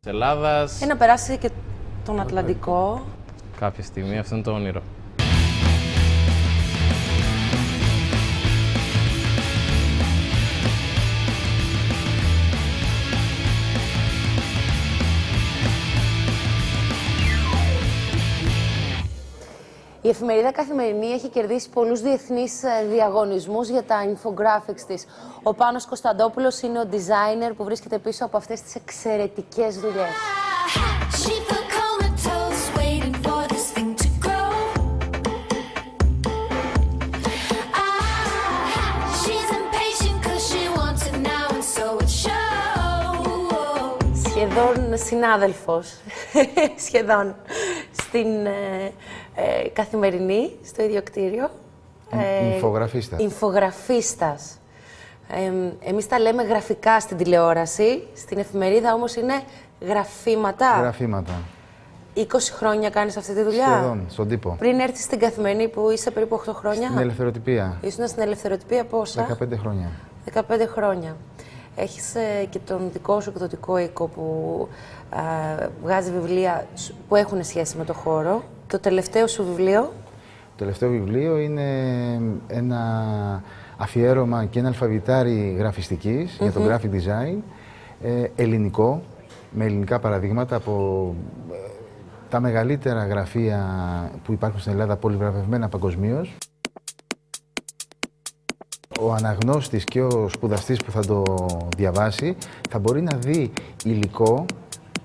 Ελλάδας. Να περάσει και τον Ατλαντικό. Κάποια στιγμή, αυτό είναι το όνειρο. Η εφημερίδα Καθημερινή έχει κερδίσει πολλούς διεθνείς διαγωνισμούς για τα infographics της. Ο Πάνος Κωνσταντόπουλος είναι ο designer που βρίσκεται πίσω από αυτές τις εξαιρετικές δουλειές. Σχεδόν συνάδελφος, σχεδόν, στην Καθημερινή, στο ίδιο κτίριο. Ινφογραφίστας. Ινφογραφίστας. Εμείς τα λέμε γραφικά στην τηλεόραση, στην εφημερίδα όμως είναι γραφήματα. Γραφήματα. 20 χρόνια κάνεις αυτή τη δουλειά. Σχεδόν, στον τύπο. Πριν έρθεις στην Καθημερινή που είσαι περίπου 8 χρόνια. Στην ελευθεροτυπία. Ήσουν στην ελευθεροτυπία πόσα? 15 χρόνια. 15 χρόνια. Έχεις και τον δικό σου εκδοτικό οίκο που βγάζει βιβλία που έχουν σχέση με το χώρο. Το τελευταίο σου βιβλίο? Το τελευταίο βιβλίο είναι ένα αφιέρωμα και ένα αλφαβητάρι γραφιστικής για το graphic design, ελληνικό, με ελληνικά παραδείγματα από τα μεγαλύτερα γραφεία που υπάρχουν στην Ελλάδα, πολυβραβευμένα παγκοσμίως. Ο αναγνώστης και ο σπουδαστής που θα το διαβάσει θα μπορεί να δει υλικό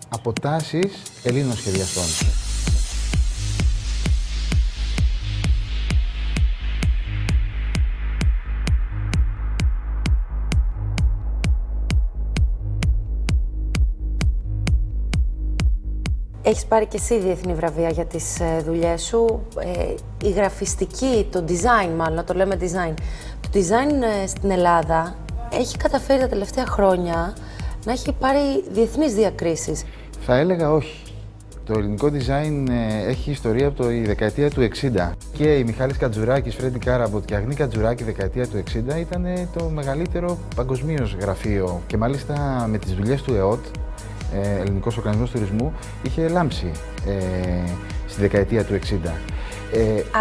από τάσεις Ελλήνων σχεδιαστών. Έχεις πάρει και εσύ διεθνή βραβεία για τις δουλειές σου. Η γραφιστική, το design μάλλον, το λέμε design. Το design στην Ελλάδα έχει καταφέρει τα τελευταία χρόνια να έχει πάρει διεθνείς διακρίσεις. Θα έλεγα όχι. Το ελληνικό design έχει ιστορία από τη δεκαετία του 60. Και η Μιχάλης Κατζουράκης, Φρέντι Κάραμποτ και Αγνή Κατζουράκη, δεκαετία του 60, ήταν το μεγαλύτερο παγκοσμίως γραφείο. Και μάλιστα με τις δουλειές του ΕΟΤ, Ελληνικός Οργανισμός Τουρισμού, είχε λάμψει στη δεκαετία του 60.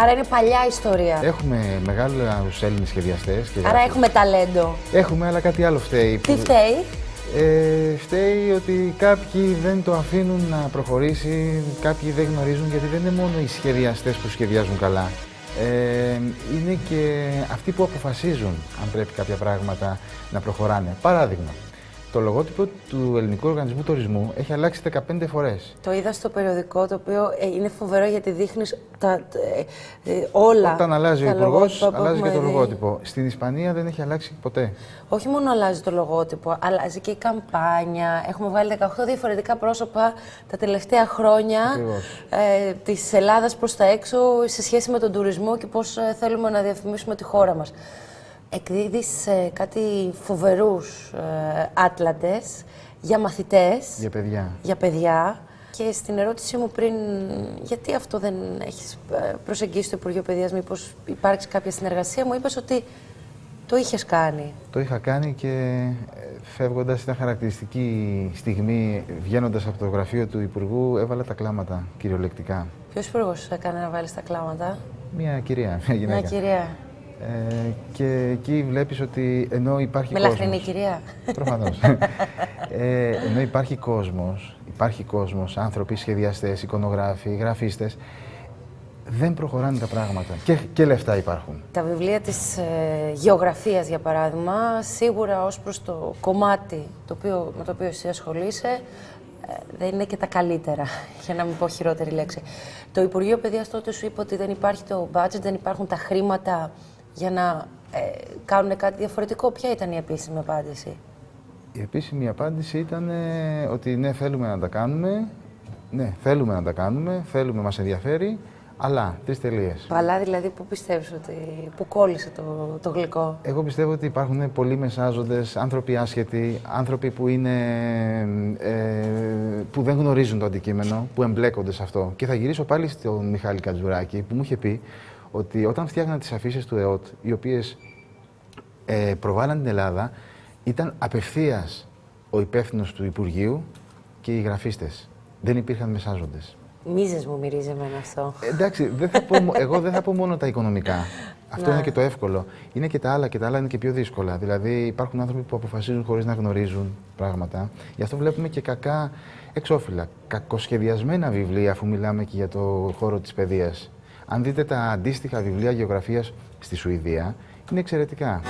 Άρα είναι παλιά ιστορία. Έχουμε μεγάλους Έλληνες σχεδιαστές. Άρα έχουμε ταλέντο. Έχουμε, αλλά κάτι άλλο φταίει. Τι φταίει? Φταίει ότι κάποιοι δεν το αφήνουν να προχωρήσει, κάποιοι δεν γνωρίζουν, γιατί δεν είναι μόνο οι σχεδιαστές που σχεδιάζουν καλά. Είναι και αυτοί που αποφασίζουν αν πρέπει κάποια πράγματα να προχωράνε. Παράδειγμα, το λογότυπο του Ελληνικού Οργανισμού Τουρισμού έχει αλλάξει 15 φορές. Το είδα στο περιοδικό, το οποίο είναι φοβερό γιατί δείχνεις όλα. Όταν αλλάζει ο υπουργός, αλλάζει και το λογότυπο. Στην Ισπανία δεν έχει αλλάξει ποτέ. Όχι μόνο αλλάζει το λογότυπο, αλλάζει και η καμπάνια. Έχουμε βγάλει 18 διαφορετικά πρόσωπα τα τελευταία χρόνια της Ελλάδας προς τα έξω σε σχέση με τον τουρισμό και πώς θέλουμε να διαφημίσουμε τη χώρα μας. Εκδίδεις κάτι φοβερούς άτλαντες για μαθητές. Για παιδιά. Για παιδιά. Και στην ερώτησή μου πριν, γιατί αυτό δεν έχεις προσεγγίσει το Υπουργείο Παιδείας, μήπως υπάρξει κάποια συνεργασία, μου είπες ότι το είχες κάνει. Το είχα κάνει και φεύγοντας ήταν χαρακτηριστική στιγμή, βγαίνοντας από το γραφείο του Υπουργού, έβαλα τα κλάματα κυριολεκτικά. Ποιος υπουργός έκανε να βάλεις τα κλάματα? Μια κυρία, μια γυναίκα. Μια κυρία. Και εκεί βλέπεις ότι ενώ υπάρχει κόσμος... Μελαχρινή κυρία. Προφανώς. Ενώ υπάρχει κόσμος, άνθρωποι, σχεδιαστές, εικονογράφοι, γραφίστες, δεν προχωράνε τα πράγματα. Και λεφτά υπάρχουν. Τα βιβλία της γεωγραφίας, για παράδειγμα, σίγουρα ως προς το κομμάτι με το οποίο εσύ ασχολείσαι, δεν είναι και τα καλύτερα, για να μην πω χειρότερη λέξη. Το Υπουργείο Παιδείας τότε σου είπε ότι δεν υπάρχει το budget, δεν υπάρχουν τα χρήματα για να κάνουν κάτι διαφορετικό. Ποια ήταν η επίσημη απάντηση? Η επίσημη απάντηση ήταν ότι ναι, θέλουμε να τα κάνουμε, θέλουμε, μας ενδιαφέρει, αλλά, 3 τελείες. Αλλά δηλαδή, πού πιστεύεις που κόλλησε το γλυκό? Εγώ πιστεύω ότι υπάρχουν πολλοί μεσάζοντες, άνθρωποι άσχετοι, άνθρωποι που δεν γνωρίζουν το αντικείμενο, που εμπλέκονται σε αυτό. Και θα γυρίσω πάλι στον Μιχάλη Κατζουράκη, που μου είχε πει ότι όταν φτιάχναν τις αφήσεις του ΕΟΤ, οι οποίες προβάλλαν την Ελλάδα, ήταν απευθείας ο υπεύθυνος του Υπουργείου και οι γραφίστες. Δεν υπήρχαν μεσάζοντες. Μίζες μου μυρίζει εμένα αυτό. Εντάξει, εγώ δεν θα πω μόνο τα οικονομικά. Αυτό είναι και το εύκολο. Είναι και τα άλλα, και τα άλλα είναι και πιο δύσκολα. Δηλαδή, υπάρχουν άνθρωποι που αποφασίζουν χωρίς να γνωρίζουν πράγματα. Γι' αυτό βλέπουμε και κακά εξώφυλλα. Κακοσχεδιασμένα βιβλία, αφού μιλάμε και για το χώρο της παιδείας. Αν δείτε τα αντίστοιχα βιβλία γεωγραφίας στη Σουηδία, είναι εξαιρετικά.